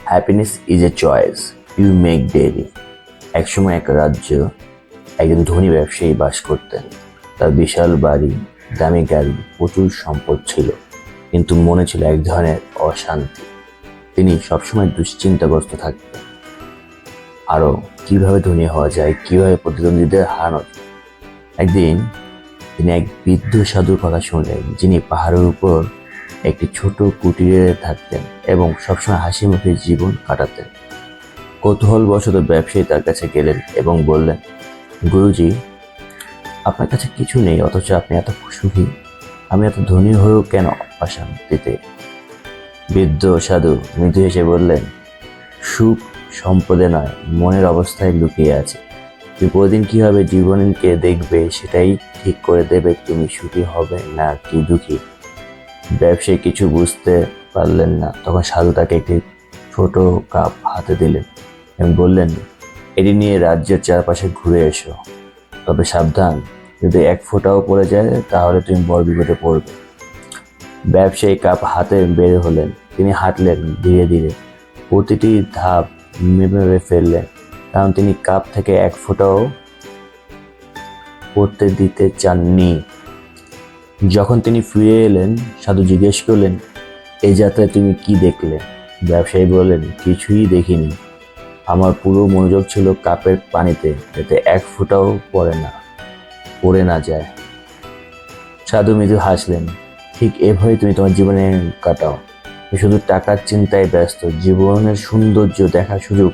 Happiness is a choice you make daily. একসময় এক রাজ্য একজন ধনী ব্যবসায়ী বাস করতেন। তার বিশাল বাড়ি, দামি গাড়ি, প্রচুর সম্পদ ছিল, কিন্তু মনে ছিল এক ধরনের অশান্তি। তিনি সবসময় দুশ্চিন্তাগ্রস্ত থাকতেন। আরও কিভাবে ধনী হওয়া যায়, কিভাবে প্রতিদ্বন্দ্বীদের হারানো যায়। একদিন তিনি এক বৃদ্ধ সাধুর কথা শুনলেন, যিনি পাহাড়ের উপর একটি ছোট কুটিরে থাকতেন এবং সবসময় হাসি মুখে জীবন কাটাতেন। কৌতূহলবশত ব্যবসায়ী তার কাছে গেলেন এবং বললেন, গুরুজি, আপনার কাছে কিছু নেই অথচ আপনি এত সুখী। আমি এত ধনী হয়েও কেন অশান্তিতে? বৃদ্ধ সাধু মৃদু হেসে বললেন, সুখ সম্পদে নয়, মনের অবস্থায় লুকিয়ে আছে। তুমি প্রতিদিন কিভাবে জীবনকে দেখবে সেটাই ঠিক করে দেবে তুমি সুখী হবে না কি দুঃখী। ব্যবসায়ী কিছু বুঝতে পারলেন না। তখন সাধু তাকে একটি ছোট কাপ হাতে দিলেন এবং বললেন, এটি নিয়ে রাজ্যের চারপাশে ঘুরে এসো, তবে সাবধান, যদি এক ফোঁটাও পড়ে যায় তাহলে তুমি বড় বিপদে পড়বে। ব্যবসায়ী কাপ হাতে বের হলেন। তিনি হাঁটলেন ধীরে ধীরে, প্রতিটি ধাপ মেপে ফেললেন, কারণ তিনি কাপ থেকে এক ফোঁটাও পড়তে দিতে চাননি। যখন তিনি ফিরে এলেন, সাধু জিজ্ঞেস করলেন, এই যাত্রায় তুমি কি দেখলে? ব্যবসায়ী বললেন, কিছুই দেখিনি। আমার পুরো মনোযোগ ছিল কাপের পানিতে, যাতে এক ফোঁটাও পড়ে না যায়। সাধু মৃদু হাসলেন, ঠিক এভাবেই তুমি তোমার জীবনে কাটাও। তুমি শুধু টাকার চিন্তায় ব্যস্ত, জীবনের সৌন্দর্য দেখার সুযোগ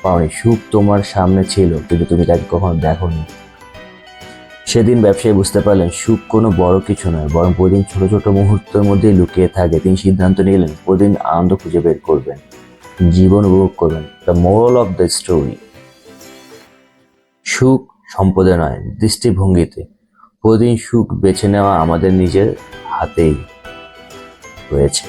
পাওনি। সুখ তোমার সামনে ছিল, কিন্তু তুমি তাকে কখনো দেখোনি। সেদিন ব্যবসায়ী বুঝতে পারলেন, সুখ কোনো বড় কিছু নয়, বরং প্রতিদিন ছোট ছোট মুহূর্তের মধ্যেই লুকিয়ে থাকে। তিনি সিদ্ধান্ত নিলেন প্রতিদিন আনন্দ খুঁজে বের করবেন, জীবন উপভোগ করবেন। The moral of the story, সুখ সম্পদে নয়, দৃষ্টিভঙ্গিতে। প্রতিদিন সুখ বেছে নেওয়া আমাদের নিজের হাতেই রয়েছে।